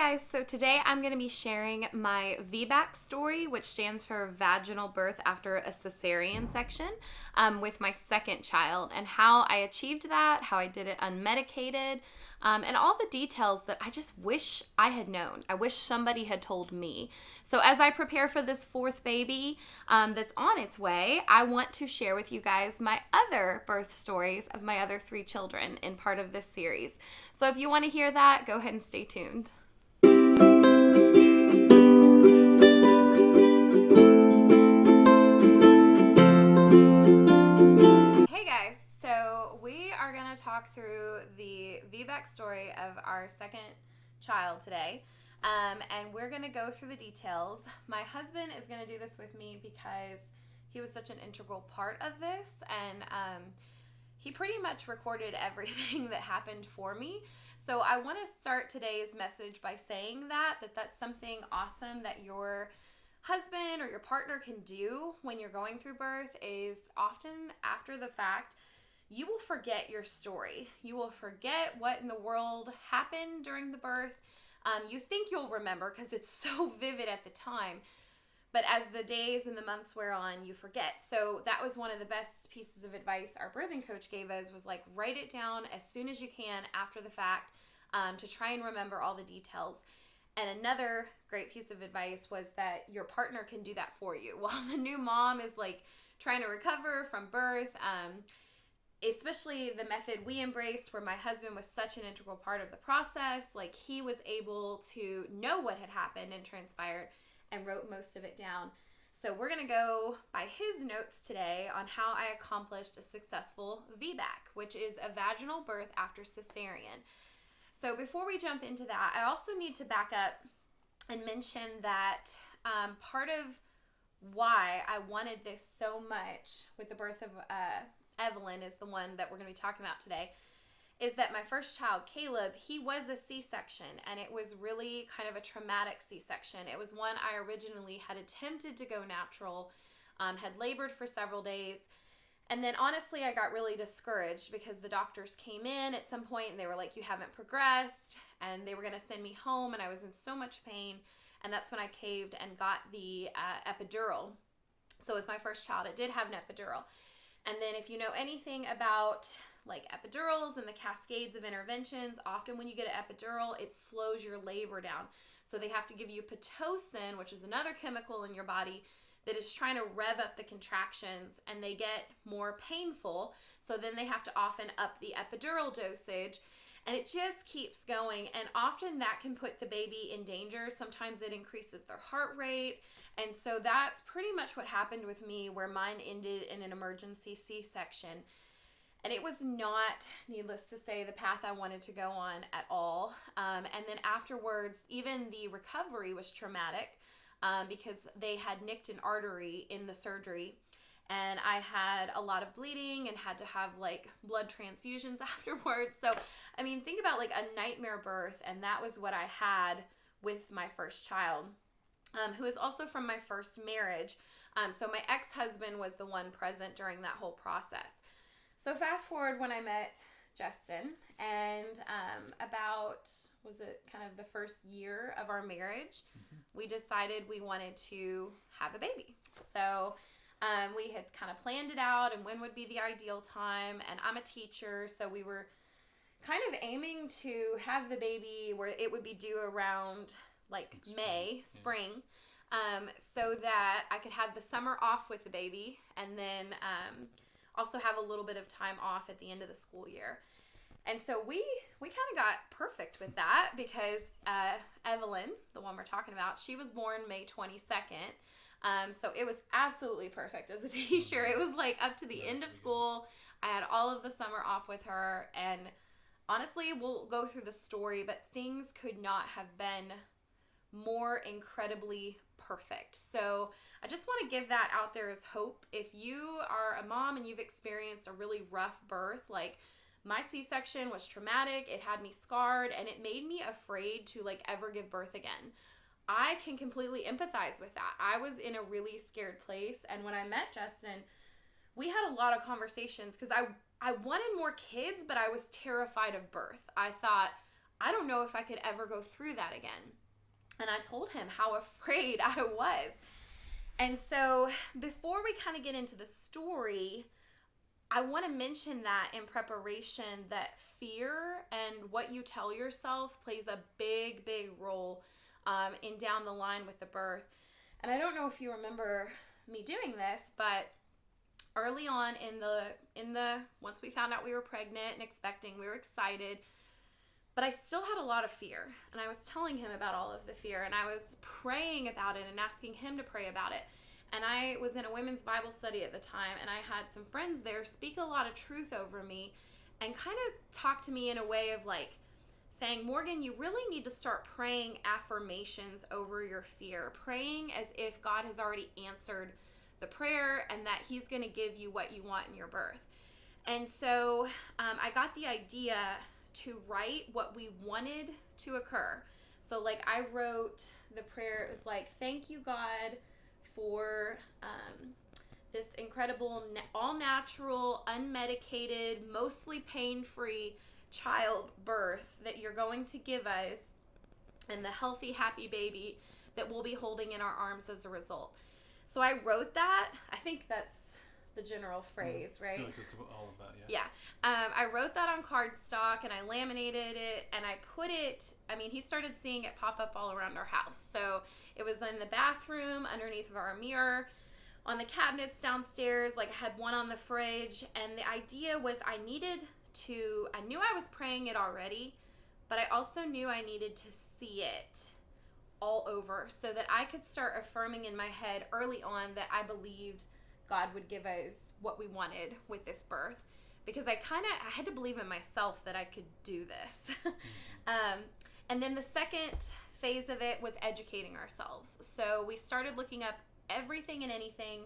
guys, so today I'm going to be sharing my VBAC story, which stands for Vaginal Birth After a Cesarean section, with my second child, and how I achieved that, how I did it unmedicated, and all the details that I just wish I had known. I wish somebody had told me. So as I prepare for this fourth baby that's on its way, I want to share with you guys my other birth stories of my other 3 children in part of this series. So if you want to hear that, go ahead and stay tuned. Hey guys, so we are going to talk through the VBAC story of our second child today, and we're going to go through the details. My husband is going to do this with me because he was such an integral part of this, and he pretty much recorded everything that happened for me. So I want to start today's message by saying that's something awesome that your husband or your partner can do when you're going through birth is often after the fact, you will forget your story. You will forget what in the world happened during the birth. You think you'll remember because it's so vivid at the time. But as the days and the months wear on, you forget. So that was one of the best pieces of advice our birthing coach gave us, was like, write it down as soon as you can after the fact, to try and remember all the details. And another great piece of advice was that your partner can do that for you. While the new mom is like trying to recover from birth, especially the method we embraced where my husband was such an integral part of the process, like he was able to know what had happened and transpired and wrote most of it down. So we're going to go by his notes today on how I accomplished a successful VBAC, which is a vaginal birth after cesarean. So before we jump into that, I also need to back up and mention that part of why I wanted this so much with the birth of Evelyn, is the one that we're going to be talking about today, is that my first child, Caleb, he was a C-section, and it was really kind of a traumatic C-section. It was one I originally had attempted to go natural, had labored for several days, and then honestly I got really discouraged because the doctors came in at some point and they were like, you haven't progressed, and they were going to send me home, and I was in so much pain, and that's when I caved and got the epidural. So with my first child, I did have an epidural. And then if you know anything about like epidurals and the cascades of interventions, often when you get an epidural, it slows your labor down. So they have to give you Pitocin, which is another chemical in your body that is trying to rev up the contractions, and they get more painful. So then they have to often up the epidural dosage, and it just keeps going. And often that can put the baby in danger. Sometimes it increases their heart rate. And so that's pretty much what happened with me, where mine ended in an emergency C-section. And it was not, needless to say, the path I wanted to go on at all. And then afterwards, even the recovery was traumatic because they had nicked an artery in the surgery. And I had a lot of bleeding and had to have like blood transfusions afterwards. So, I mean, think about like a nightmare birth. And that was what I had with my first child, who is also from my first marriage. So my ex-husband was the one present during that whole process. So fast forward when I met Justin, and about, was it kind of the first year of our marriage, we decided we wanted to have a baby. So we had kind of planned it out and when would be the ideal time, and I'm a teacher, so we were kind of aiming to have the baby where it would be due around like spring, so that I could have the summer off with the baby, and then also have a little bit of time off at the end of the school year. And so we kind of got perfect with that because Evelyn, the one we're talking about, she was born May 22nd. So it was absolutely perfect as a teacher. It was like up to the end of school. I had all of the summer off with her, and honestly, we'll go through the story, but things could not have been more incredibly perfect. So I just want to give that out there as hope. If you are a mom and you've experienced a really rough birth, like my C-section was traumatic, it had me scarred, and it made me afraid to like ever give birth again. I can completely empathize with that. I was in a really scared place, and when I met Justin, we had a lot of conversations because I wanted more kids, but I was terrified of birth. I thought, I don't know if I could ever go through that again. And I told him how afraid I was. And so before we kind of get into the story, I want to mention that in preparation that fear and what you tell yourself plays a big, big role in down the line with the birth. And I don't know if you remember me doing this, but early on in the once we found out we were pregnant and expecting, we were excited, but I still had a lot of fear. And I was telling him about all of the fear, and I was praying about it and asking him to pray about it. And I was in a women's Bible study at the time, and I had some friends there speak a lot of truth over me and kind of talk to me in a way of like saying, Morgan, you really need to start praying affirmations over your fear, praying as if God has already answered the prayer and that he's going to give you what you want in your birth. And so I got the idea to write what we wanted to occur. So like I wrote the prayer. It was like, thank you, God, for this incredible, all-natural, unmedicated, mostly pain-free childbirth that you're going to give us, and the healthy, happy baby that we'll be holding in our arms as a result. So I wrote that. I think that's the general phrase, right? I feel like that's all about, yeah. Yeah. I wrote that on cardstock, and I laminated it, and I put it, he started seeing it pop up all around our house. So it was in the bathroom, underneath of our mirror, on the cabinets downstairs, like I had one on the fridge, and the idea was I knew I was praying it already, but I also knew I needed to see it all over so that I could start affirming in my head early on that I believed God would give us what we wanted with this birth, because I had to believe in myself that I could do this. And then the second phase of it was educating ourselves. So we started looking up everything and anything.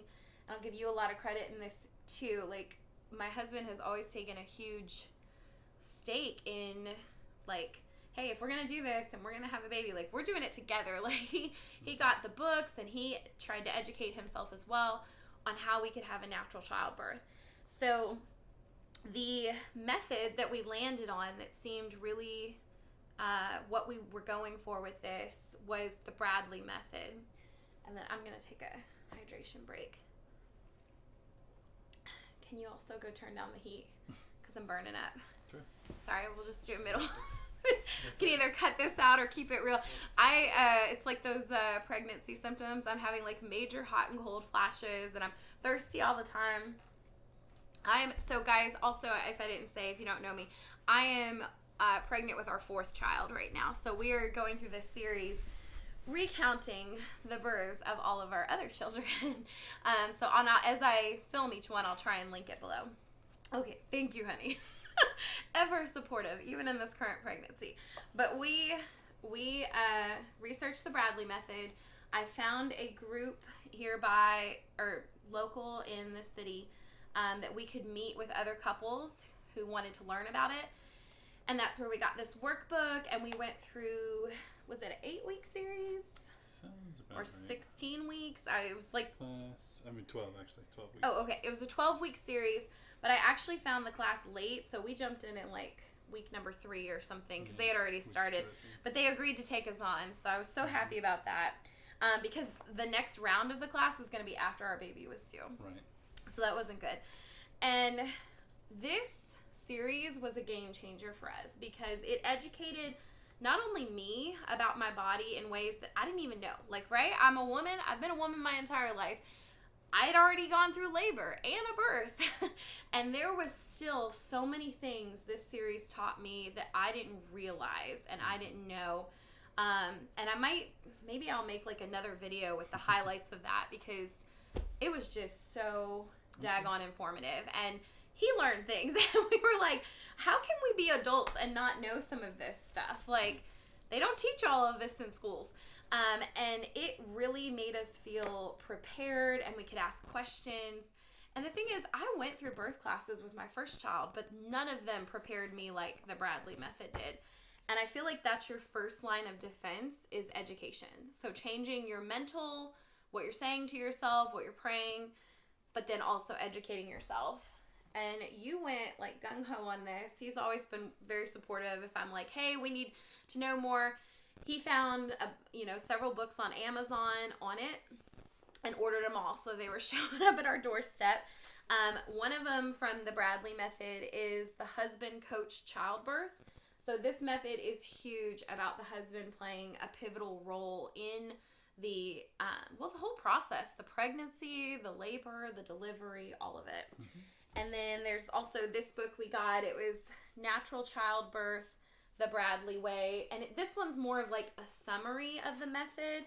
I'll give you a lot of credit in this too. Like, my husband has always taken a huge stake in, like, hey, if we're going to do this and we're going to have a baby, like, we're doing it together. Like, he got the books, and he tried to educate himself as well on how we could have a natural childbirth. So the method that we landed on that seemed really what we were going for with this was the Bradley method. And then I'm going to take a hydration break. Can you also go turn down the heat? Because I'm burning up. Sure. Sorry, we'll just do a middle. Can either cut this out or keep it real. It's like those pregnancy symptoms. I'm having like major hot and cold flashes, and I'm thirsty all the time. So guys, also, if I didn't say, if you don't know me, I am pregnant with our 4th child right now. So we are going through this series recounting the births of all of our other children. So as I film each one, I'll try and link it below. Okay, thank you, honey. Ever supportive, even in this current pregnancy. But we researched the Bradley method. I found a group hereby or local in the city that we could meet with other couples who wanted to learn about it. And that's where we got this workbook, and we went through, was it an 8-week series? Sounds about right. Or 16 weeks? It was like... 12 actually, 12 weeks. Oh, okay. It was a 12-week series, but I actually found the class late, so we jumped in like week number 3 or something, because they had already started. But they agreed to take us on, so I was so happy about that, because the next round of the class was going to be after our baby was due. Right. So that wasn't good. And this series was a game changer for us, because it educated not only me about my body in ways that I didn't even know. Like, right? I'm a woman. I've been a woman my entire life. I'd already gone through labor and a birth. And there was still so many things this series taught me that I didn't realize and I didn't know. And maybe I'll make like another video with the highlights of that, because it was just so daggone informative. And he learned things, and we were like, how can we be adults and not know some of this stuff? Like, they don't teach all of this in schools. And it really made us feel prepared, and we could ask questions. And the thing is, I went through birth classes with my first child, but none of them prepared me like the Bradley method did. And I feel like that's your first line of defense, is education. So changing your mental, what you're saying to yourself, what you're praying, but then also educating yourself. And you went like gung-ho on this. He's always been very supportive. If I'm like, hey, we need to know more. He found, several books on Amazon on it and ordered them all. So they were showing up at our doorstep. One of them from the Bradley method is the husband coach childbirth. So this method is huge about the husband playing a pivotal role in the whole process, the pregnancy, the labor, the delivery, all of it. Mm-hmm. And then there's also this book we got. It was Natural Childbirth, the Bradley Way. And this one's more of like a summary of the method.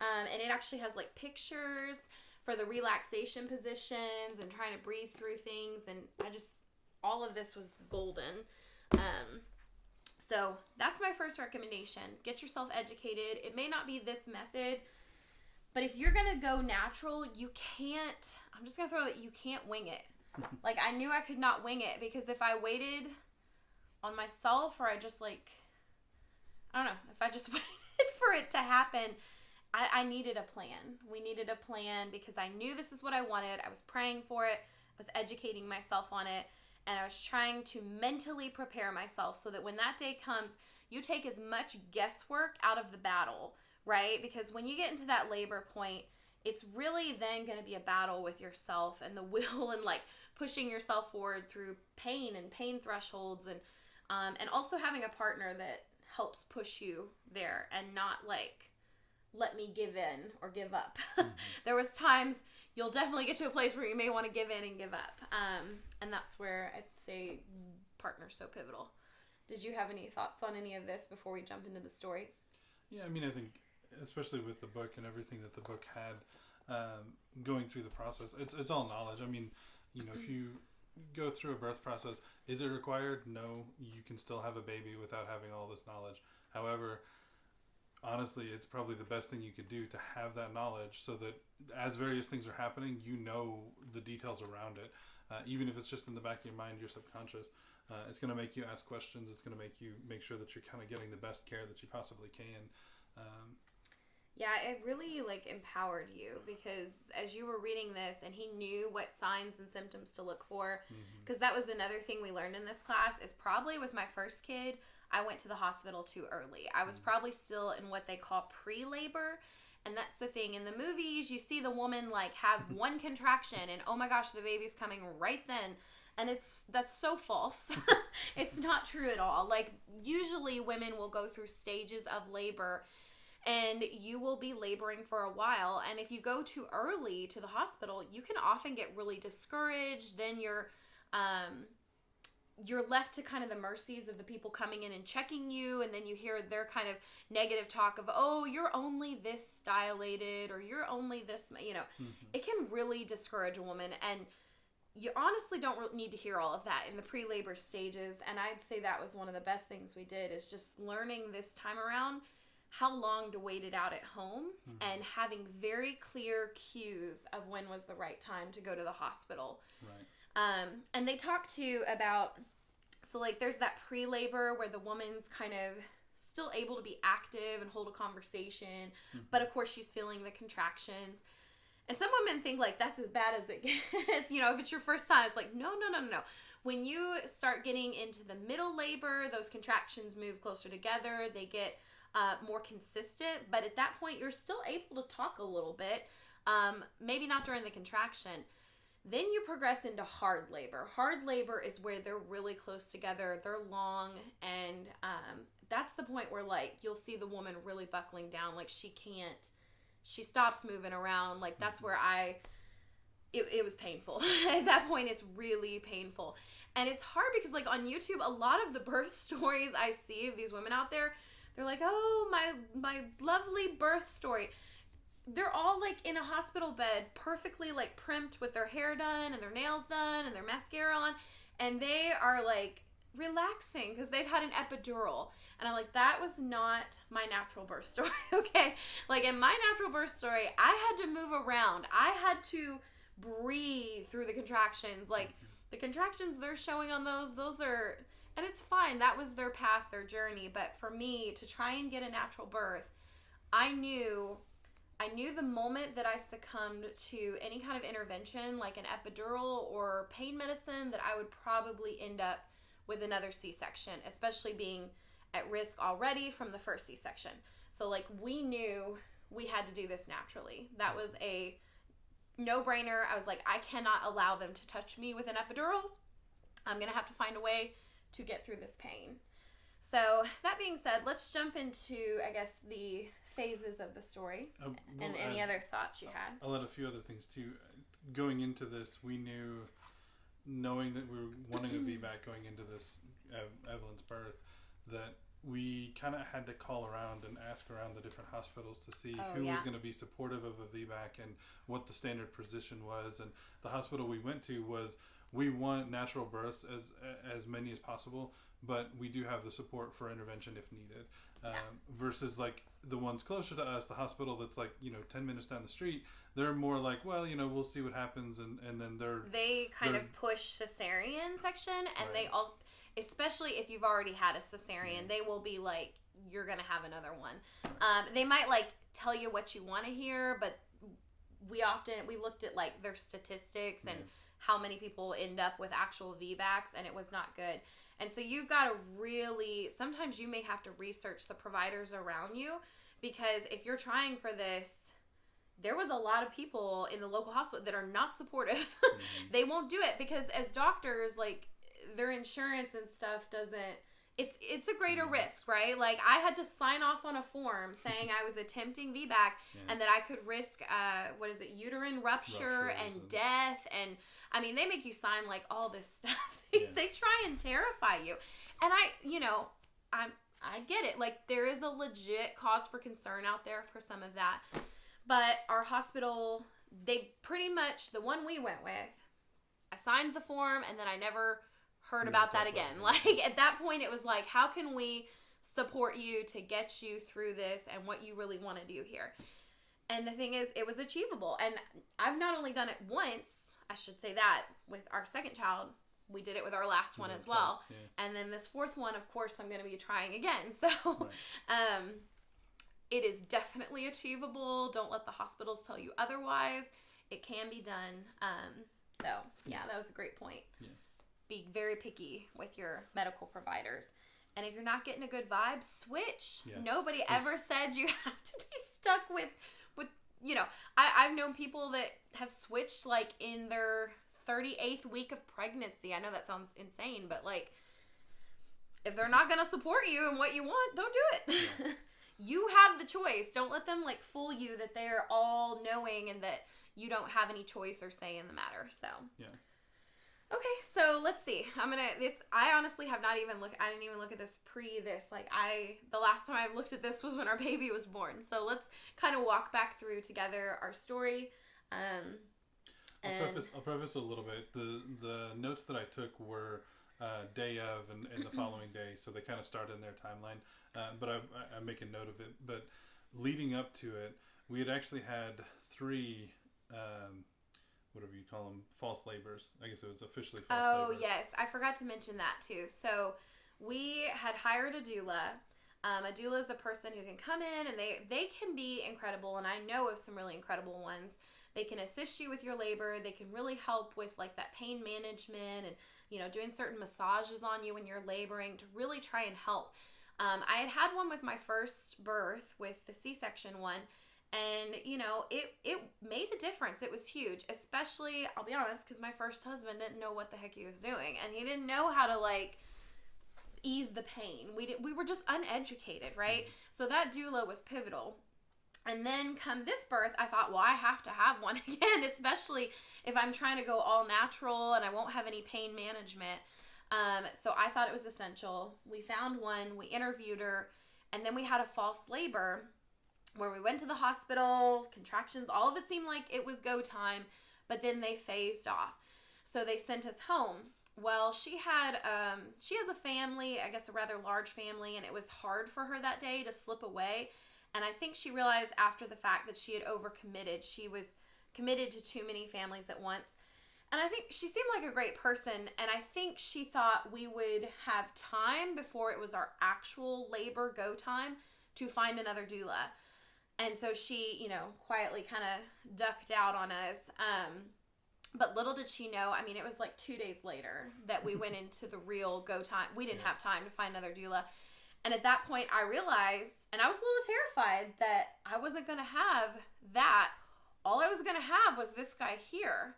And it actually has like pictures for the relaxation positions and trying to breathe through things. And all of this was golden. So that's my first recommendation. Get yourself educated. It may not be this method, but if you're going to go natural, I'm just going to throw that you can't wing it. Like, I knew I could not wing it, because if I waited on myself, or I just if I just waited for it to happen, I needed a plan. We needed a plan, because I knew this is what I wanted. I was praying for it. I was educating myself on it. And I was trying to mentally prepare myself so that when that day comes, you take as much guesswork out of the battle, right? Because when you get into that labor point, it's really then going to be a battle with yourself and the will, and like pushing yourself forward through pain and pain thresholds, and also having a partner that helps push you there and not like, let me give in or give up. Mm-hmm. There was times you'll definitely get to a place where you may want to give in and give up. And that's where I'd say partner's so pivotal. Did you have any thoughts on any of this before we jump into the story? Yeah, I mean, I think especially with the book and everything that the book had going through the process, it's all knowledge. I mean, if you go through a birth process, is it required? No, you can still have a baby without having all this knowledge. However, honestly, it's probably the best thing you could do to have that knowledge, so that as various things are happening, you know the details around it. Even if it's just in the back of your mind, your subconscious, it's going to make you ask questions. It's going to make you make sure that you're kind of getting the best care that you possibly can. Yeah, it really empowered you, because as you were reading this, and he knew what signs and symptoms to look for, because that was another thing we learned in this class, is probably with my first kid, I went to the hospital too early. I was probably still in what they call pre-labor. And that's the thing. In the movies, you see the woman have one contraction and, oh my gosh, the baby's coming right then. And that's so false. It's not true at all. Usually women will go through stages of labor, and you will be laboring for a while. And if you go too early to the hospital, you can often get really discouraged. Then you're left to kind of the mercies of the people coming in and checking you, and then you hear their kind of negative talk of, oh, you're only this dilated, or you're only this, It can really discourage a woman, and you honestly don't need to hear all of that in the pre-labor stages. And I'd say that was one of the best things we did, is just learning this time around how long to wait it out at home, and having very clear cues of when was the right time to go to the hospital. Right. And they talk too about, so there's that pre-labor where the woman's kind of still able to be active and hold a conversation, but of course she's feeling the contractions. And some women think that's as bad as it gets. If it's your first time, it's no. When you start getting into the middle labor, those contractions move closer together. They get more consistent, but at that point you're still able to talk a little bit. Maybe not during the contraction. Then you progress into hard labor. Hard labor is where they're really close together. They're long, and that's the point where you'll see the woman really buckling down. She stops moving around. That's where it was painful. At that point, it's really painful. And it's hard because on YouTube, a lot of the birth stories I see of these women out there, they're oh, my lovely birth story. They're all in a hospital bed, perfectly primped with their hair done and their nails done and their mascara on, and they are relaxing because they've had an epidural. And I'm that was not my natural birth story. Okay, in my natural birth story, I had to move around. I had to breathe through the contractions. The contractions they're showing on those are, and it's fine. That was their path, their journey. But for me to try and get a natural birth, I knew I knew the moment that I succumbed to any kind of intervention, like an epidural or pain medicine, that I would probably end up with another C-section, especially being at risk already from the first C-section. So, like, we knew we had to do this naturally. That was a no-brainer. I was like, I cannot allow them to touch me with an epidural. I'm going to have to find a way to get through this pain. So, that being said, let's jump into, I guess, the phases of the story and any other thoughts you had. I'll add a few other things too. Going into this, we knew, knowing that we were wanting a VBAC going into this Evelyn's birth, that we kind of had to call around and ask around the different hospitals to see who was going to be supportive of a VBAC and what the standard position was. And the hospital we went to was, we want natural births as many as possible, but we do have the support for intervention if needed. Versus like the ones closer to us, the hospital that's like, 10 minutes down the street, they're more like, well, we'll see what happens, and then they kind of push cesarean section, and right. They all, especially if you've already had a cesarean, they will be like, you're gonna have another one. They might like tell you what you want to hear, but we looked at like their statistics and how many people end up with actual VBACs, and it was not good. And so you've got to really, sometimes you may have to research the providers around you, because if you're trying for this, there was a lot of people in the local hospital that are not supportive. They won't do it because as doctors, like, their insurance and stuff doesn't, it's a greater risk, right? Like, I had to sign off on a form saying I was attempting VBAC and that I could risk, uterine rupture and death. And I mean, they make you sign like all this stuff. They try and terrify you. And I get it. Like, there is a legit cause for concern out there for some of that. But our hospital, they pretty much, the one we went with, I signed the form and then I never heard about that again. Like, at that point, it was like, how can we support you to get you through this and what you really want to do here? And the thing is, it was achievable. And I've not only done it once, I should say that, with our second child, we did it with our last one as well. And then this fourth one, of course, I'm going to be trying again. So, it is definitely achievable. Don't let the hospitals tell you otherwise. It can be done. That was a great point. Yeah. Be very picky with your medical providers. And if you're not getting a good vibe, switch. Yeah. Nobody ever said you have to be stuck with I've known people that have switched like in their 38th week of pregnancy. I know that sounds insane, but like, if they're not going to support you and what you want, don't do it. Yeah. You have the choice. Don't let them like fool you that they're all knowing and that you don't have any choice or say in the matter. So, yeah. Okay, so let's see. I honestly have not even I didn't even look at this Like, the last time I looked at this was when our baby was born. So let's kind of walk back through together our story. I'll preface a little bit. The notes that I took were day of and the following day, so they kind of start in their timeline. But I make a note of it. But leading up to it, we had actually had 3. Whatever you call them, false labors. I guess it was officially false labors. Oh, yes. I forgot to mention that, too. So, we had hired a doula. A doula is a person who can come in, and they can be incredible, and I know of some really incredible ones. They can assist you with your labor. They can really help with, like, that pain management and, doing certain massages on you when you're laboring to really try and help. I had one with my first birth with the C-section one. And, it made a difference. It was huge, especially, I'll be honest, because my first husband didn't know what the heck he was doing. And he didn't know how to, like, ease the pain. We were just uneducated, right? So that doula was pivotal. And then come this birth, I thought, well, I have to have one again, especially if I'm trying to go all natural and I won't have any pain management. So I thought it was essential. We found one, we interviewed her, and then we had a false labor where we went to the hospital, contractions, all of it seemed like it was go time, but then they phased off. So they sent us home. Well, she has a family, I guess a rather large family, and it was hard for her that day to slip away. And I think she realized after the fact that she had overcommitted. She was committed to too many families at once. And I think she seemed like a great person, and I think she thought we would have time before it was our actual labor go time to find another doula. And so she, quietly kind of ducked out on us. But little did she know, I mean, it was like 2 days later that we went into the real go time. We didn't have time to find another doula. And at that point, I realized, and I was a little terrified, that I wasn't going to have that. All I was going to have was this guy here.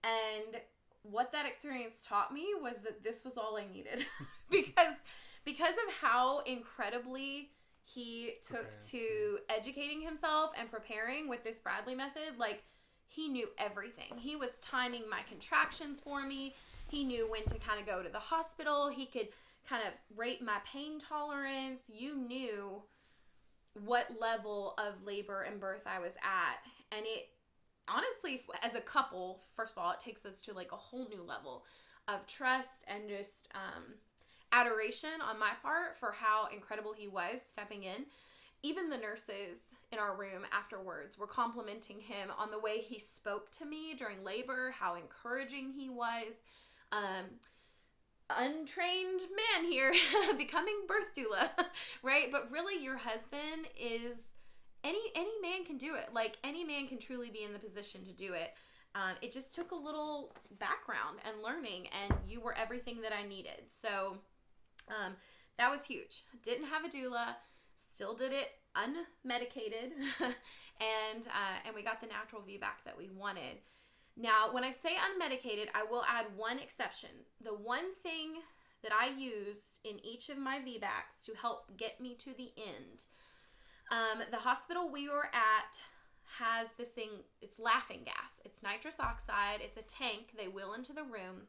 And what that experience taught me was that this was all I needed. because of how incredibly he took to educating himself and preparing with this Bradley method, like, he knew everything. He was timing my contractions for me. He knew when to kind of go to the hospital. He could kind of rate my pain tolerance. You knew what level of labor and birth I was at. And it, honestly, as a couple, first of all, it takes us to like a whole new level of trust and just adoration on my part for how incredible he was stepping in. Even the nurses in our room afterwards were complimenting him on the way he spoke to me during labor, how encouraging he was. Untrained man here, becoming birth doula, right? But really, your husband is, any man can do it. Like, any man can truly be in the position to do it. It just took a little background and learning, and you were everything that I needed. So that was huge. Didn't have a doula, still did it unmedicated, and we got the natural VBAC that we wanted. Now, when I say unmedicated, I will add one exception. The one thing that I used in each of my VBACs to help get me to the end, the hospital we were at has this thing, it's laughing gas. It's nitrous oxide. It's a tank they wheel into the room,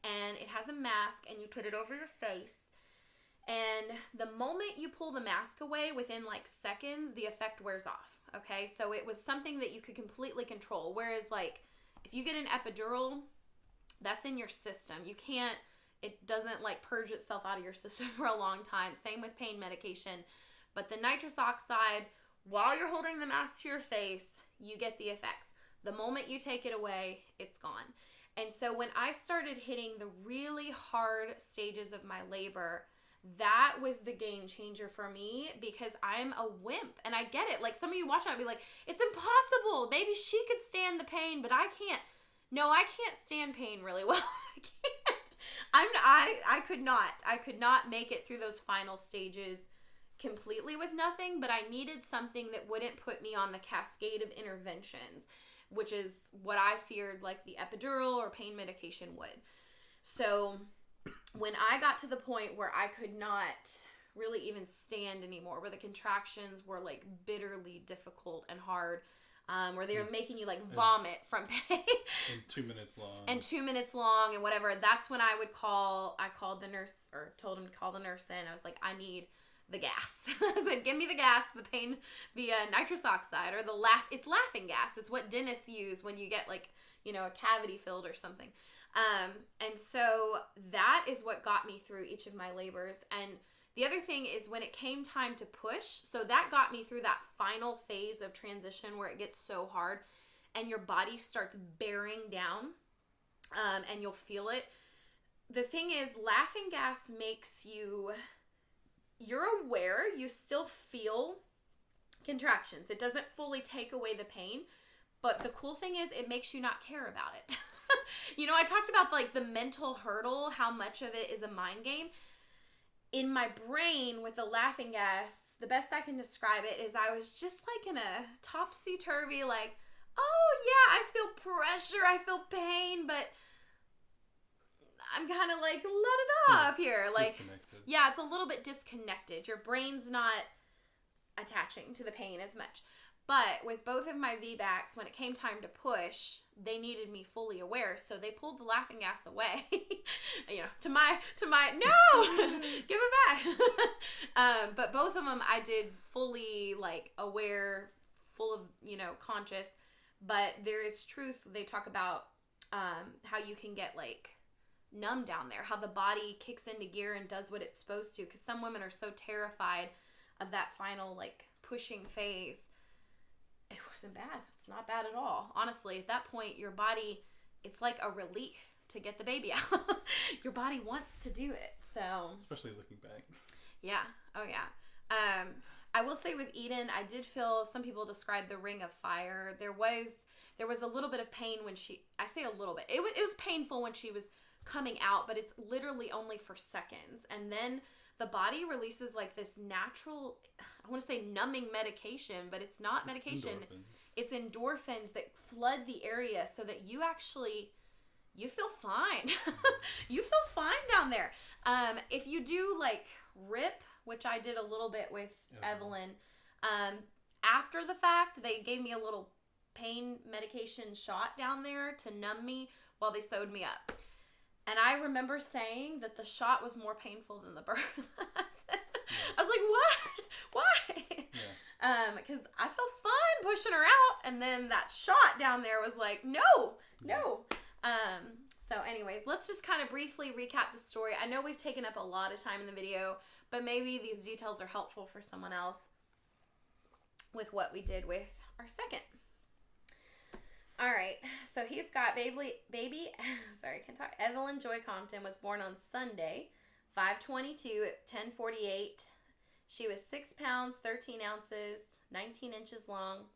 and it has a mask, and you put it over your face. And the moment you pull the mask away, within like seconds, the effect wears off. Okay, so it was something that you could completely control. Whereas, like, if you get an epidural, that's in your system. You can't, it doesn't like purge itself out of your system for a long time. Same with pain medication. But the nitrous oxide, while you're holding the mask to your face, you get the effects. The moment you take it away, it's gone. And so when I started hitting the really hard stages of my labor, that was the game changer for me, because I'm a wimp and I get it. Like, some of you watching, I'd be like, it's impossible. Maybe she could stand the pain, but I can't. No, I can't stand pain really well. I can't. I could not make it through those final stages completely with nothing, but I needed something that wouldn't put me on the cascade of interventions, which is what I feared, like the epidural or pain medication would. So when I got to the point where I could not really even stand anymore, where the contractions were like bitterly difficult and hard, where they were making you like vomit from pain. And 2 minutes long. And whatever, that's when I called the nurse, or told him to call the nurse in. I was like, I need the gas. I said, give me the gas, the pain, the nitrous oxide, or it's laughing gas. It's what dentists use when you get like, a cavity filled or something. And so that is what got me through each of my labors. And the other thing is, when it came time to push, so that got me through that final phase of transition where it gets so hard and your body starts bearing down, and you'll feel it. The thing is, laughing gas makes you're aware, you still feel contractions. It doesn't fully take away the pain, but the cool thing is it makes you not care about it. I talked about like the mental hurdle, how much of it is a mind game. In my brain with the laughing gas, the best I can describe it is I was just like in a topsy-turvy, like, oh yeah, I feel pressure, I feel pain, but I'm kind of like la-da-da up here. Like, yeah, it's a little bit disconnected. Your brain's not attaching to the pain as much. But with both of my VBACs, when it came time to push, they needed me fully aware, so they pulled the laughing gas away. To my no, give it back. But both of them I did fully like aware, full of conscious. But there is truth. They talk about how you can get like numb down there, how the body kicks into gear and does what it's supposed to. Because some women are so terrified of that final like pushing phase. It wasn't bad. It's not bad at all. Honestly, at that point, your body, it's like a relief to get the baby out. Your body wants to do it. So, especially looking back. Yeah. Oh, yeah. I will say with Eden, I did feel, some people describe the ring of fire. There was a little bit of pain when I say a little bit. It was painful when she was coming out, but it's literally only for seconds. And then the body releases like this natural, I want to say numbing medication, but it's not medication. Endorphins. It's endorphins that flood the area so that you feel fine. You feel fine down there. If you do like RIP, which I did a little bit with Evelyn, after the fact, they gave me a little pain medication shot down there to numb me while they sewed me up. And I remember saying that the shot was more painful than the birth. I was like, what? Why? Yeah. Because I felt fine pushing her out, and then that shot down there was like, no. So anyways, let's just kind of briefly recap the story. I know we've taken up a lot of time in the video, but maybe these details are helpful for someone else with what we did with our second. All right, so he's got baby, sorry, I can't talk. Evelyn Joy Compton was born on Sunday, 5/22 at 10:48. She was 6 pounds, 13 ounces, 19 inches long.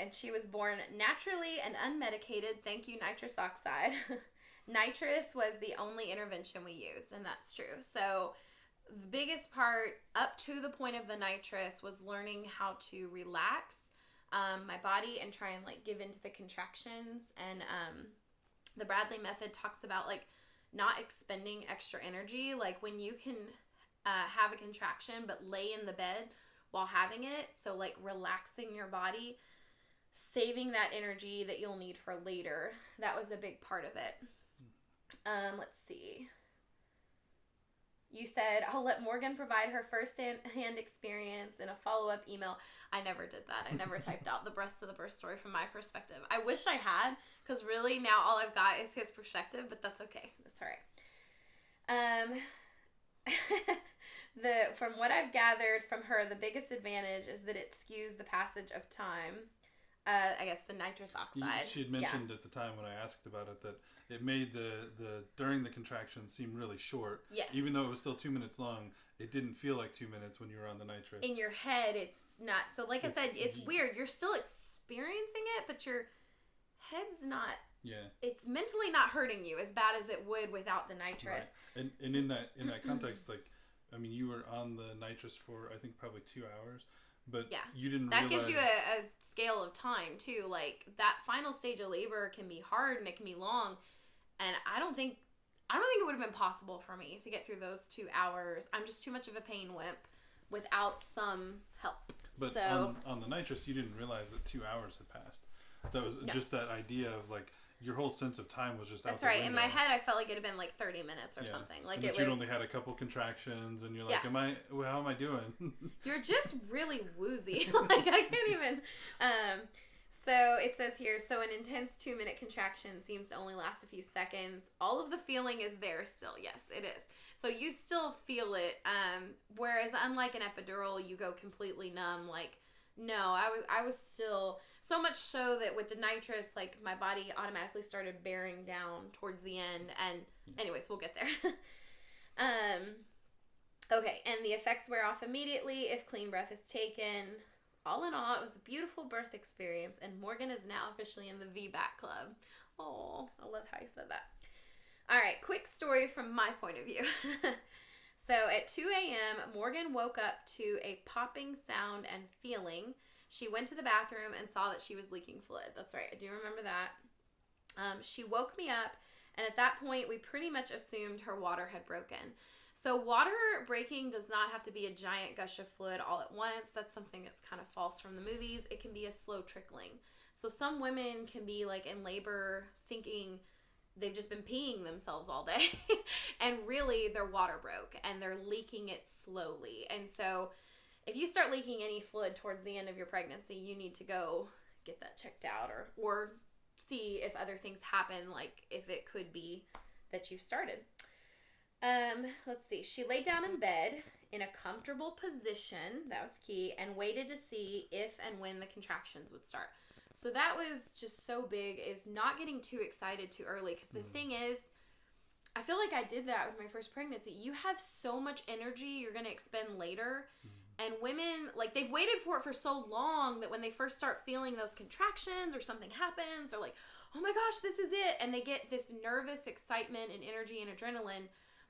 And she was born naturally and unmedicated. Thank you, nitrous oxide. Nitrous was the only intervention we used, and that's true. So the biggest part up to the point of the nitrous was learning how to relax my body and try and like give into the contractions. And the Bradley method talks about like not expending extra energy. Like when you can have a contraction but lay in the bed while having it. So like relaxing your body, saving that energy that you'll need for later. That was a big part of it. Let's see. You said, I'll let Morgan provide her first-hand experience in a follow-up email. I never did that. I never typed out the rest of the birth story from my perspective. I wish I had, because really now all I've got is his perspective, but that's okay. That's all right. From what I've gathered from her, the biggest advantage is that it skews the passage of time. I guess the nitrous oxide. She had mentioned at the time when I asked about it that it made the during the contraction seem really short. Yes. Even though it was still 2 minutes long, it didn't feel like 2 minutes when you were on the nitrous. In your head, it's not. So like I said, it's weird. You're still experiencing it, but your head's not. Yeah. It's mentally not hurting you as bad as it would without the nitrous. Right. And in that context, like, I mean, you were on the nitrous for I think probably 2 hours. But yeah, you didn't realize... That gives you a scale of time, too. Like, that final stage of labor can be hard and it can be long. And I don't think it would have been possible for me to get through those 2 hours. I'm just too much of a pain wimp without some help. But so, on the nitrous, you didn't realize that 2 hours had passed. That was just that idea of, like, your whole sense of time was just out the window. That's right. In my head, I felt like it had been like 30 minutes or something. Like and you'd only had a couple contractions, and you're like, how am I doing? You're just really woozy. Like, I can't even. So it says here, so an intense 2-minute contraction seems to only last a few seconds. All of the feeling is there still. Yes, it is. So you still feel it. Whereas unlike an epidural, you go completely numb. Like, no, I was still... So much so that with the nitrous, like, my body automatically started bearing down towards the end. And anyways, we'll get there. Okay, and the effects wear off immediately if clean breath is taken. All in all, it was a beautiful birth experience, and Morgan is now officially in the VBAC club. Oh, I love how you said that. All right, quick story from my point of view. So at 2 a.m., Morgan woke up to a popping sound and feeling. She went to the bathroom and saw that she was leaking fluid. That's right. I do remember that. She woke me up, and at that point, we pretty much assumed her water had broken. So water breaking does not have to be a giant gush of fluid all at once. That's something that's kind of false from the movies. It can be a slow trickling. So some women can be like in labor thinking they've just been peeing themselves all day, and really their water broke, and they're leaking it slowly. And so if you start leaking any fluid towards the end of your pregnancy, you need to go get that checked out or see if other things happen, like if it could be that you've started. Let's see. She laid down in bed in a comfortable position, that was key, and waited to see if and when the contractions would start. So that was just so big, is not getting too excited too early, because the thing is, I feel like I did that with my first pregnancy. You have so much energy you're going to expend later And women, like, they've waited for it for so long that when they first start feeling those contractions or something happens, they're like, oh my gosh, this is it. And they get this nervous excitement and energy and adrenaline.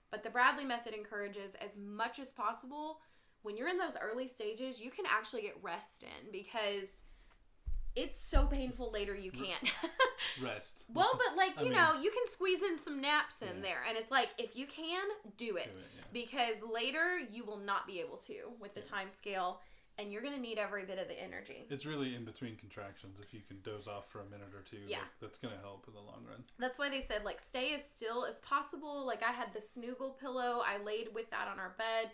But the Bradley method encourages, as much as possible, when you're in those early stages, you can actually get rest in, because it's so painful later you can't. Rest. Well, but like, you know, you can squeeze in some naps in there. And it's like, if you can, do it. Because later you will not be able to with the time scale. And you're going to need every bit of the energy. It's really in between contractions. If you can doze off for a minute or two, like, that's going to help in the long run. That's why they said, like, stay as still as possible. Like, I had the snuggle pillow. I laid with that on our bed.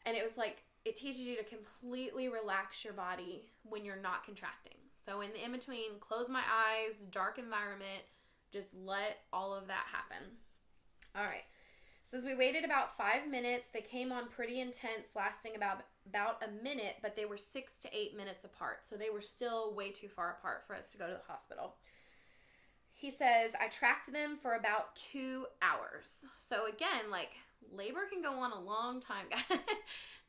And it was like, it teaches you to completely relax your body when you're not contracting. So in the in-between, close my eyes, dark environment, just let all of that happen. All right. So as we waited about 5 minutes, they came on pretty intense, lasting about a minute, but they were 6 to 8 minutes apart. So they were still way too far apart for us to go to the hospital. He says, I tracked them for about 2 hours. So again, like, labor can go on a long time, guys.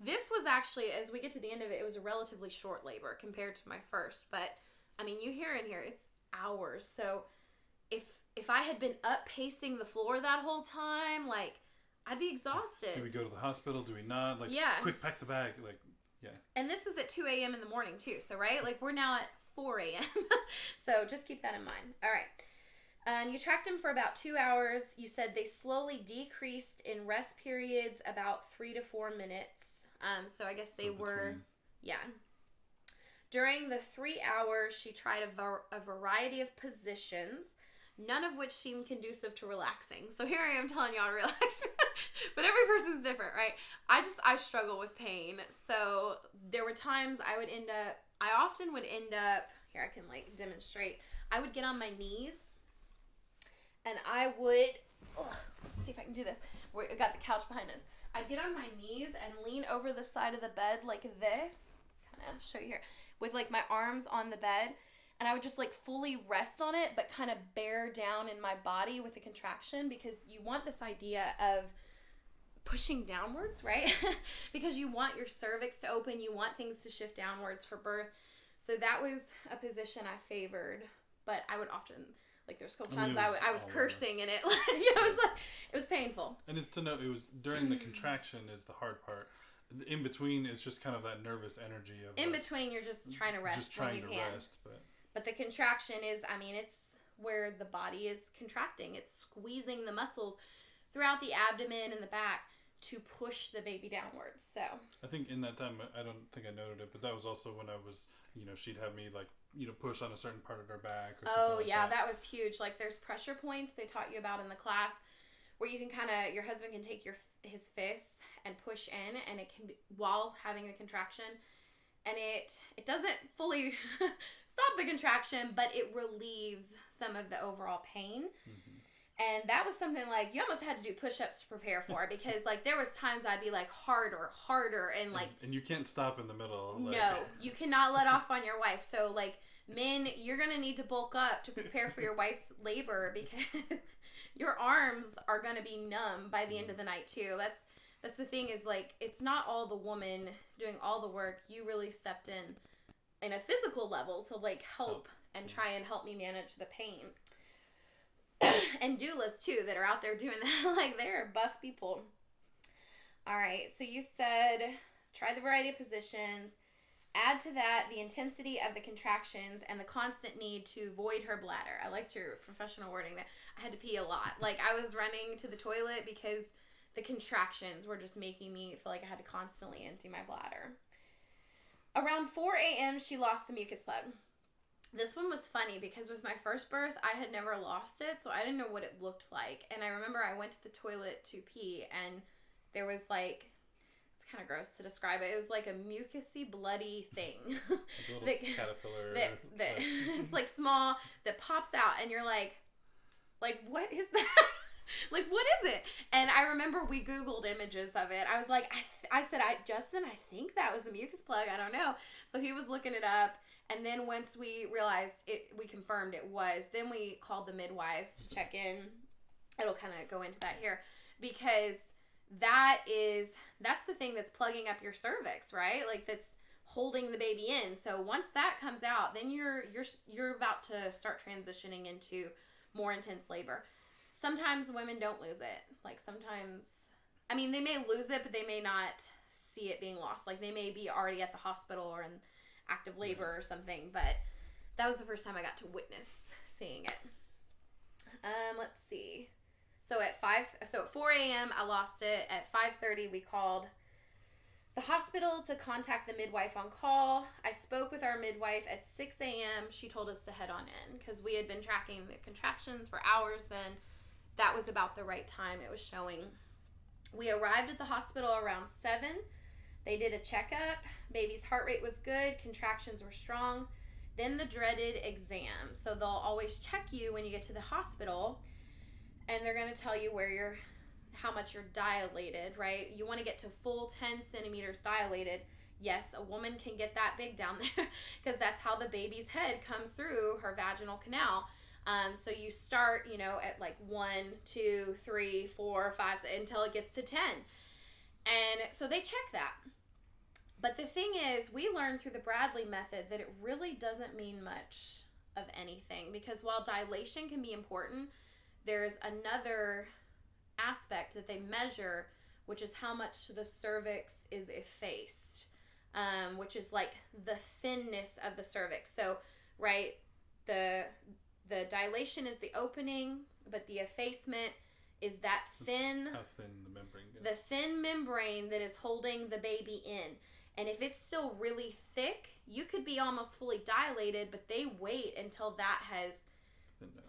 This was actually, as we get to the end of it, it was a relatively short labor compared to my first. But, I mean, you hear in here, it's hours. So if I had been up pacing the floor that whole time, like, I'd be exhausted. Do we go to the hospital? Do we not? Like, quick, pack the bag. Like, And this is at 2 a.m. in the morning, too. So, right? Like, we're now at 4 a.m. So, just keep that in mind. All right. And you tracked them for about 2 hours. You said they slowly decreased in rest periods about 3 to 4 minutes. So, I guess they were, During the 3 hours, she tried a variety of positions, none of which seemed conducive to relaxing. So here I am telling y'all to relax. But every person's different, right? I struggle with pain. So there were times I often would end up, here I can like demonstrate. I would get on my knees and I would, let's see if I can do this. We got the couch behind us. I'd get on my knees and lean over the side of the bed like this. Kind of show you here. With like my arms on the bed. And I would just like fully rest on it, but kind of bear down in my body with the contraction, because you want this idea of pushing downwards, right? Because you want your cervix to open, you want things to shift downwards for birth. So that was a position I favored, but I would often, like there's a couple times I was cursing in it. Like, it was painful. And it's to know, it was during the contraction is the hard part. In between, it's just kind of that nervous energy of. In between, you're just trying to rest when you can. But the contraction is, I mean, it's where the body is contracting. It's squeezing the muscles throughout the abdomen and the back to push the baby downwards. So I think in that time, I don't think I noted it, but that was also when I was, she'd have me like, push on a certain part of her back. Or something like that. That was huge. Like there's pressure points they taught you about in the class where you can your husband can take his fists and push in, and it can be while having the contraction, and it doesn't fully stop the contraction, but it relieves some of the overall pain. Mm-hmm. And that was something like you almost had to do push-ups to prepare for, because like there was times I'd be like harder, and like and you can't stop in the middle. Like... No, you cannot let off on your wife. So like men, you're gonna need to bulk up to prepare for your wife's labor, because your arms are gonna be numb by the end of the night too. That's the thing, is like it's not all the woman doing all the work. You really stepped in a physical level to like help and try and help me manage the pain. And doulas too that are out there doing that. Like they're buff people. All right, so you said try the variety of positions. Add to that the intensity of the contractions and the constant need to void her bladder. I liked your professional wording there. I had to pee a lot. Like I was running to the toilet because the contractions were just making me feel like I had to constantly empty my bladder. Around 4 a.m., she lost the mucus plug. This one was funny because with my first birth, I had never lost it, so I didn't know what it looked like. And I remember I went to the toilet to pee, and there was like, it's kind of gross to describe it. It was like a mucusy, bloody thing. Like a little caterpillar. That it's like small, that pops out, and you're like, what is that? Like, what is it? And I remember we Googled images of it. I was like, I said, Justin, I think that was the mucus plug. I don't know. So he was looking it up. And then once we realized it, we confirmed it was, then we called the midwives to check in. It'll kind of go into that here, because that is that's the thing that's plugging up your cervix, right? Like that's holding the baby in. So once that comes out, then you're about to start transitioning into more intense labor. Sometimes women don't lose it. Like sometimes, I mean, they may lose it, but they may not see it being lost. Like they may be already at the hospital or in active labor or something. But that was the first time I got to witness seeing it. Let's see. So at 4 a.m. I lost it. At 5:30 we called the hospital to contact the midwife on call. I spoke with our midwife at 6 a.m. She told us to head on in because we had been tracking the contractions for hours then. That was about the right time it was showing. We arrived at the hospital around 7. They did a checkup. Baby's heart rate was good. Contractions were strong. Then the dreaded exam. So they'll always check you when you get to the hospital, and they're going to tell you how much you're dilated, right? You want to get to full 10 centimeters dilated. Yes, a woman can get that big down there because that's how the baby's head comes through her vaginal canal. So you start, at like 1, 2, 3, 4, 5, until it gets to 10. And so they check that. But the thing is, we learned through the Bradley method that it really doesn't mean much of anything, because while dilation can be important, there's another aspect that they measure, which is how much the cervix is effaced, which is like the thinness of the cervix. So, right, the dilation is the opening, but the effacement is that thin, how thin the membrane is. The thin membrane that is holding the baby in. And if it's still really thick, you could be almost fully dilated, but they wait until that has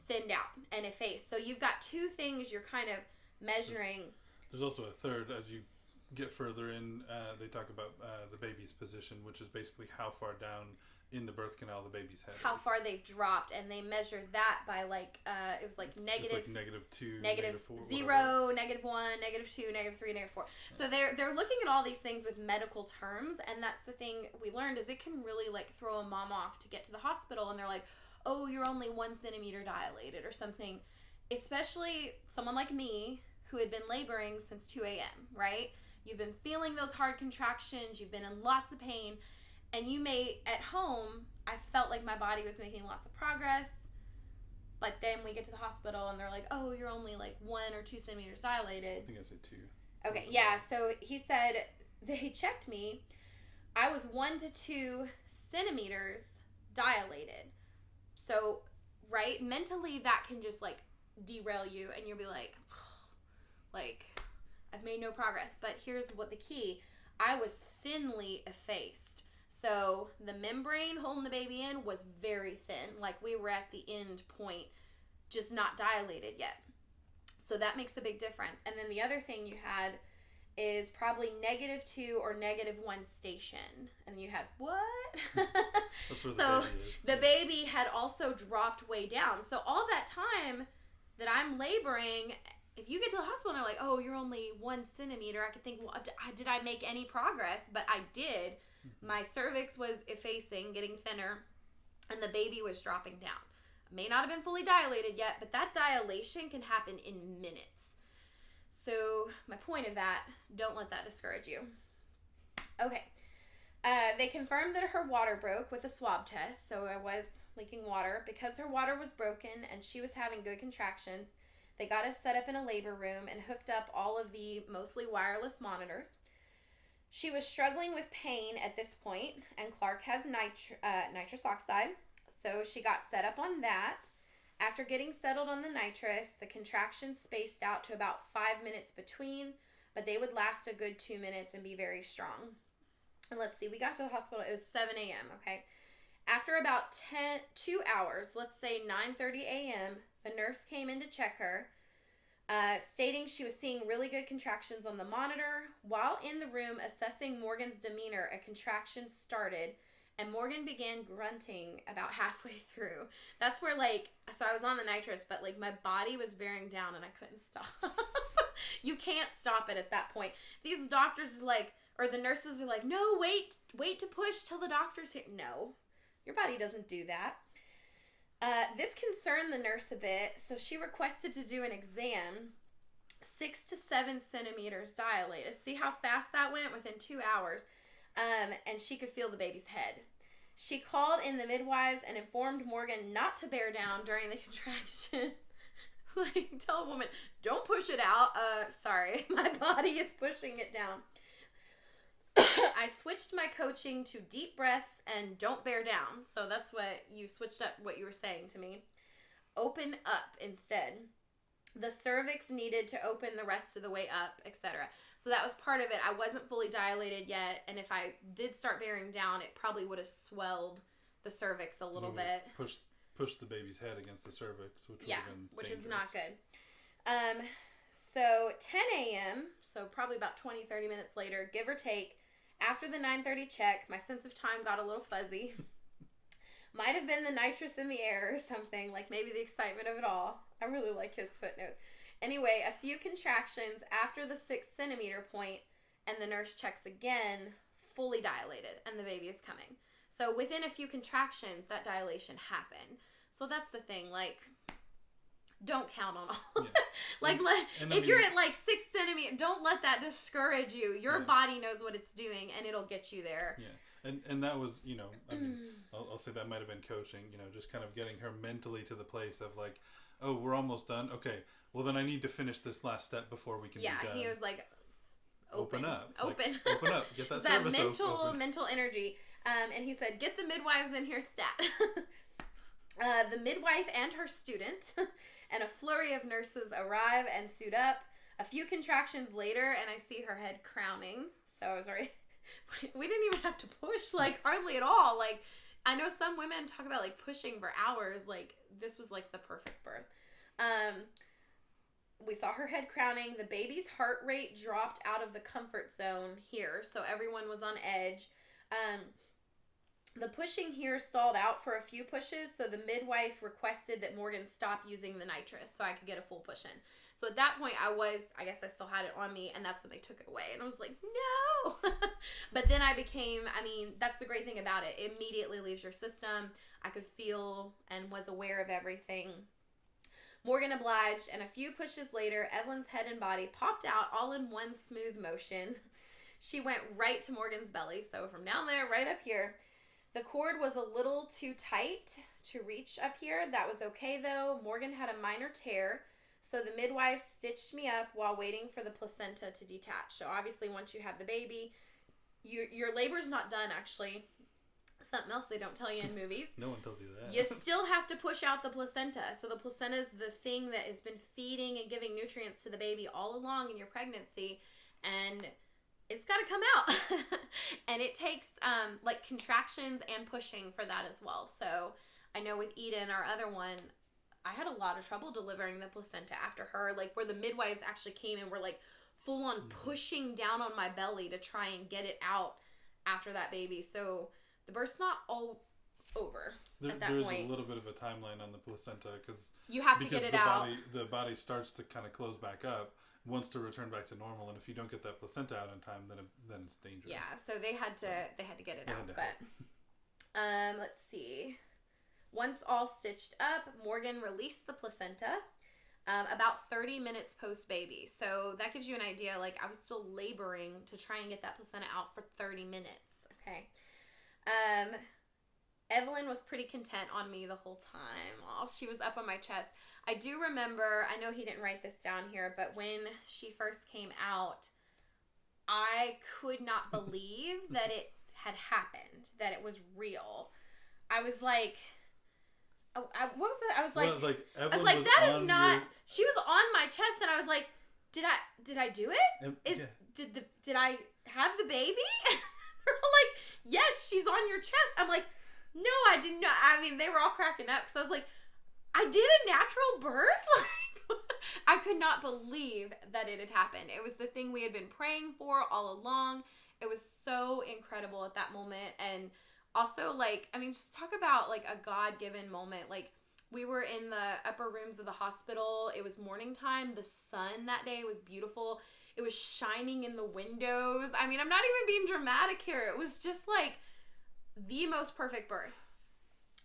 thinned out and effaced. So you've got two things you're kind of measuring. There's also a third. As you get further in, they talk about the baby's position, which is basically how far down in the birth canal the baby's head how is. Far they've dropped, and they measure that by it was like negative, it's like -2, -4, -1, -2, -3, -4. So they're looking at all these things with medical terms, and that's the thing we learned is it can really like throw a mom off to get to the hospital, and they're like, oh, you're only 1 centimeter dilated or something. Especially someone like me who had been laboring since 2 a.m., right? You've been feeling those hard contractions, you've been in lots of pain. And you may, at home, I felt like my body was making lots of progress. But then we get to the hospital and they're like, oh, you're only like 1 or 2 centimeters dilated. I think I said 2. Okay, yeah. So he said they checked me. I was 1 to 2 centimeters dilated. So, right, mentally that can just like derail you and you'll be like, I've made no progress. But here's what the key. I was thinly effaced. So the membrane holding the baby in was very thin. Like we were at the end point, just not dilated yet. So that makes a big difference. And then the other thing you had is probably -2 or -1 station. And you had, what? That's where so the baby is. The baby had also dropped way down. So all that time that I'm laboring, if you get to the hospital and they're like, oh, you're only 1 centimeter, I could think, well, did I make any progress? But I did. My cervix was effacing, getting thinner, and the baby was dropping down. I may not have been fully dilated yet, but that dilation can happen in minutes. So my point of that, don't let that discourage you. Okay. They confirmed that her water broke with a swab test, so I was leaking water. Because her water was broken and she was having good contractions, they got us set up in a labor room and hooked up all of the mostly wireless monitors. She was struggling with pain at this point, and Clark has nitrous oxide, so she got set up on that. After getting settled on the nitrous, the contractions spaced out to about 5 minutes between, but they would last a good 2 minutes and be very strong. And let's see, we got to the hospital, it was 7 a.m., okay? After about 2 hours, let's say 9:30 a.m., the nurse came in to check her, stating she was seeing really good contractions on the monitor. While in the room assessing Morgan's demeanor, a contraction started, and Morgan began grunting about halfway through. That's where, so I was on the nitrous, but, my body was bearing down, and I couldn't stop. You can't stop it at that point. These doctors or the nurses are like, no, wait to push till the doctor's here. No, your body doesn't do that. This concerned the nurse a bit, so she requested to do an exam, 6 to 7 centimeters dilated. See how fast that went within 2 hours. And she could feel the baby's head. She called in the midwives and informed Morgan not to bear down during the contraction. Like, tell a woman, don't push it out. Sorry, my body is pushing it down. I switched my coaching to deep breaths and don't bear down. So that's what you switched up, what you were saying to me. Open up instead. The cervix needed to open the rest of the way up, etc. So that was part of it. I wasn't fully dilated yet, and if I did start bearing down, it probably would have swelled the cervix a little bit. Push the baby's head against the cervix, which would have been which dangerous. is not good. So 10 a.m., so probably about 20-30 minutes later, give or take, after the 9:30 check, my sense of time got a little fuzzy. Might have been the nitrous in the air or something, like maybe the excitement of it all. I really like his footnotes. Anyway, a few contractions after the 6 centimeter point, and the nurse checks again, fully dilated, and the baby is coming. So within a few contractions, that dilation happened. So that's the thing, like, don't count on all. Yeah. Like, if you're at like 6 centimeters, don't let that discourage you. Your body knows what it's doing, and it'll get you there. Yeah. And that was, you know, I mean, I'll say that might have been coaching, you know, just kind of getting her mentally to the place of like, oh, we're almost done. Okay, well then I need to finish this last step before we can be done. Yeah, he was like, open up. Open. Like, open up. Get that that service open. mental energy. And he said, get the midwives in here stat. The midwife and her student and a flurry of nurses arrive and suit up. A few contractions later, and I see her head crowning. So I was already... We didn't even have to push, like, hardly at all. Like, I know some women talk about, like, pushing for hours. Like, this was, like, the perfect birth. We saw her head crowning. The baby's heart rate dropped out of the comfort zone here, so everyone was on edge. The pushing here stalled out for a few pushes, so the midwife requested that Morgan stop using the nitrous so I could get a full push in. So at that point, I guess I still had it on me, and that's when they took it away. And I was like, no! But then that's the great thing about it. It immediately leaves your system. I could feel and was aware of everything. Morgan obliged, and a few pushes later, Evelyn's head and body popped out all in one smooth motion. She went right to Morgan's belly, so from down there, right up here. The cord was a little too tight to reach up here. That was okay, though. Morgan had a minor tear, so the midwife stitched me up while waiting for the placenta to detach. So obviously, once you have the baby, your labor's not done, actually. Something else they don't tell you in movies. No one tells you that. You still have to push out the placenta. So the placenta is the thing that has been feeding and giving nutrients to the baby all along in your pregnancy, and it's got to come out. And it takes like contractions and pushing for that as well. So I know with Eden, our other one, I had a lot of trouble delivering the placenta after her, like where the midwives actually came and were like full on pushing down on my belly to try and get it out after that baby. So the birth's not all over at that point. There's a little bit of a timeline on the placenta because you have to get it out. The body starts to kind of close back up, wants to return back to normal, and if you don't get that placenta out in time, then it's dangerous. Yeah, so they had to get it out. But let's see. Once all stitched up, Morgan released the placenta about 30 minutes post baby. So that gives you an idea. Like, I was still laboring to try and get that placenta out for 30 minutes. Okay. Evelyn was pretty content on me the whole time. While she was up on my chest. I do remember, I know he didn't write this down here, but when she first came out, I could not believe that it had happened, that it was real. I was like, what was it? I was like, that is not, she was on my chest, and I was like, did I do it? Did I have the baby? They're all like, yes, she's on your chest. I'm like, no, I did not. I mean, they were all cracking up because I was like, I did a natural birth? Like, I could not believe that it had happened. It was the thing we had been praying for all along. It was so incredible at that moment. And also, like, I mean, just talk about, like, a God-given moment. Like, we were in the upper rooms of the hospital. It was morning time. The sun that day was beautiful. It was shining in the windows. I mean, I'm not even being dramatic here. It was just, like, the most perfect birth.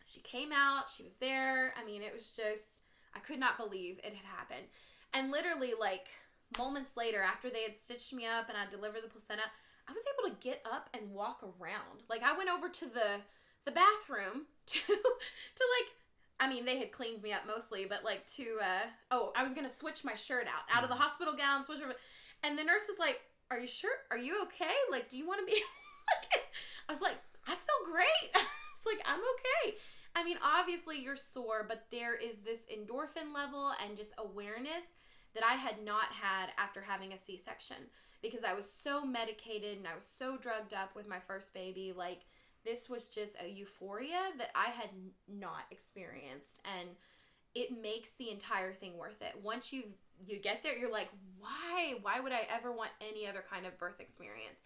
She came out. She was there. I mean, it was just, I could not believe it had happened. And literally, like, moments later, after they had stitched me up and I delivered the placenta, I was able to get up and walk around. Like, I went over to the bathroom to like, I mean, they had cleaned me up mostly, but like I was going to switch my shirt out of the hospital gown, switch over. And the nurse is like, are you sure? Are you okay? Like, do you want to be okay? I was like, I feel great. I was like, I'm okay. I mean, obviously you're sore, but there is this endorphin level and just awareness that I had not had after having a C-section, because I was so medicated and I was so drugged up with my first baby. Like, this was just a euphoria that I had not experienced, and it makes the entire thing worth it. Once you get there, you're like, why would I ever want any other kind of birth experience?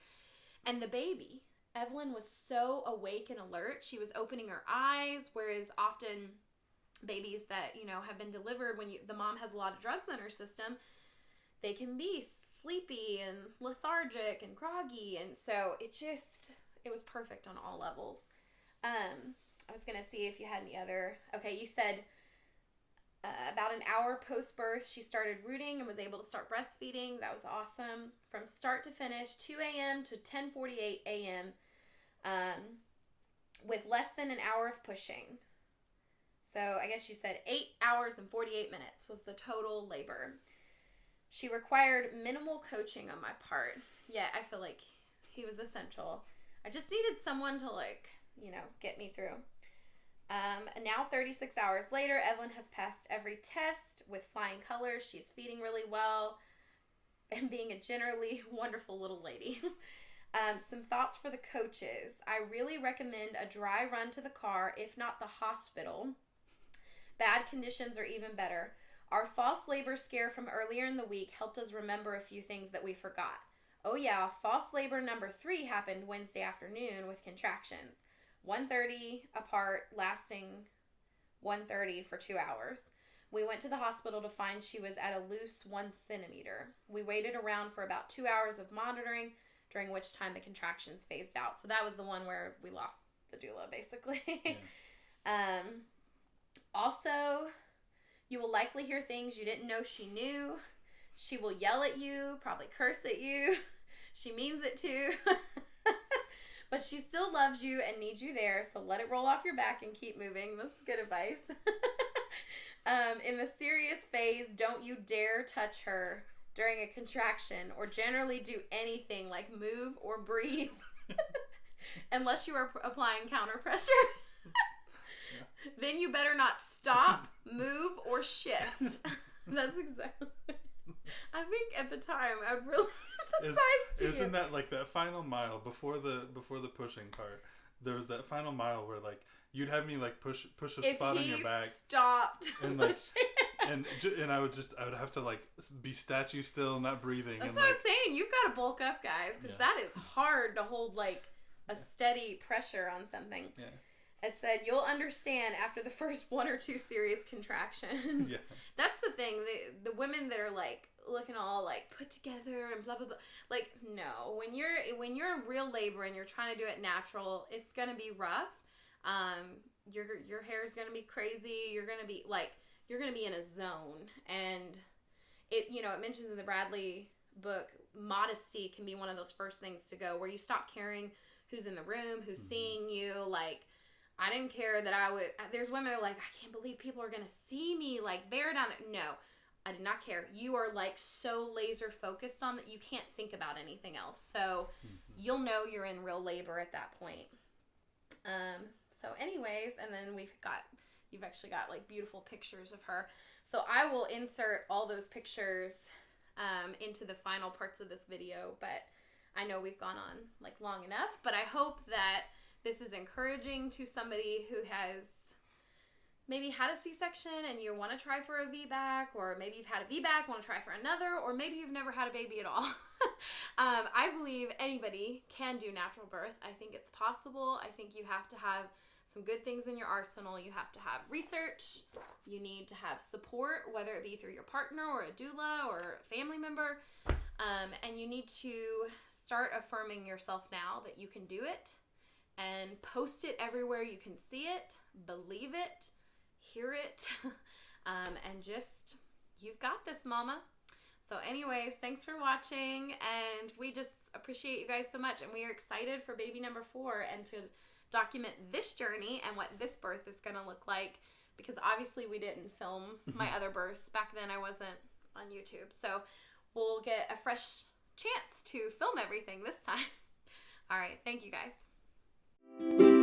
And the baby, Evelyn, was so awake and alert. She was opening her eyes, whereas often babies that, you know, have been delivered when the mom has a lot of drugs in her system, they can be sleepy and lethargic and groggy, and so it was perfect on all levels. I was going to see if you had any other... Okay, you said about an hour post-birth, she started rooting and was able to start breastfeeding. That was awesome. From start to finish, 2 a.m. to 10:48 a.m. With less than an hour of pushing. So I guess you said 8 hours and 48 minutes was the total labor. She required minimal coaching on my part. Yeah, I feel like he was essential. I just needed someone to, like, you know, get me through. And now 36 hours later, Evelyn has passed every test with flying colors. She's feeding really well and being a generally wonderful little lady. Some thoughts for the coaches. I really recommend a dry run to the car, if not the hospital. Bad conditions are even better. Our false labor scare from earlier in the week helped us remember a few things that we forgot. Oh yeah, false labor number 3 happened Wednesday afternoon with contractions. 1:30 apart, lasting 1:30 for 2 hours. We went to the hospital to find she was at a loose 1 centimeter. We waited around for about 2 hours of monitoring, during which time the contractions phased out. So that was the one where we lost the doula, basically. Yeah. Also, you will likely hear things you didn't know she knew. She will yell at you, probably curse at you. She means it too. But she still loves you and needs you there, so let it roll off your back and keep moving. That's good advice. In the serious phase, don't you dare touch her during a contraction or generally do anything like move or breathe unless you are applying counter pressure. Then you better not stop, move, or shift. That's exactly. I think at the time I would really emphasize to you. Isn't that like that final mile before the pushing part? There was that final mile where like you'd have me like push a spot on your back. Stopped. And like and I would have to like be statue still, not breathing. That's and, what I was saying. You've got to bulk up, guys, because that is hard to hold like a steady pressure on something. Yeah. It said, you'll understand after the first 1 or 2 serious contractions. Yeah. That's the thing. The women that are like looking all like put together and blah, blah, blah. Like, no. When you're in real labor and you're trying to do it natural, it's going to be rough. Your hair is going to be crazy. You're going to be in a zone. And it mentions in the Bradley book, modesty can be one of those first things to go, where you stop caring who's in the room, who's seeing you. Like, I didn't care that there's women that are like, I can't believe people are going to see me, like, bear down there. No, I did not care. You are, like, so laser focused on that you can't think about anything else. So you'll know you're in real labor at that point. So anyways, and then you've actually got, like, beautiful pictures of her. So I will insert all those pictures into the final parts of this video, but I know we've gone on, like, long enough. But I hope that this is encouraging to somebody who has maybe had a C-section and you want to try for a VBAC, or maybe you've had a VBAC, want to try for another, or maybe you've never had a baby at all. I believe anybody can do natural birth. I think it's possible. I think you have to have some good things in your arsenal. You have to have research. You need to have support, whether it be through your partner or a doula or a family member. And you need to start affirming yourself now that you can do it. And post it everywhere you can see it, believe it, hear it, and just, you've got this, mama. So anyways, thanks for watching, and we just appreciate you guys so much, and we are excited for baby number 4 and to document this journey and what this birth is going to look like, because obviously we didn't film my other births. Back then I wasn't on YouTube, so we'll get a fresh chance to film everything this time. All right, thank you guys.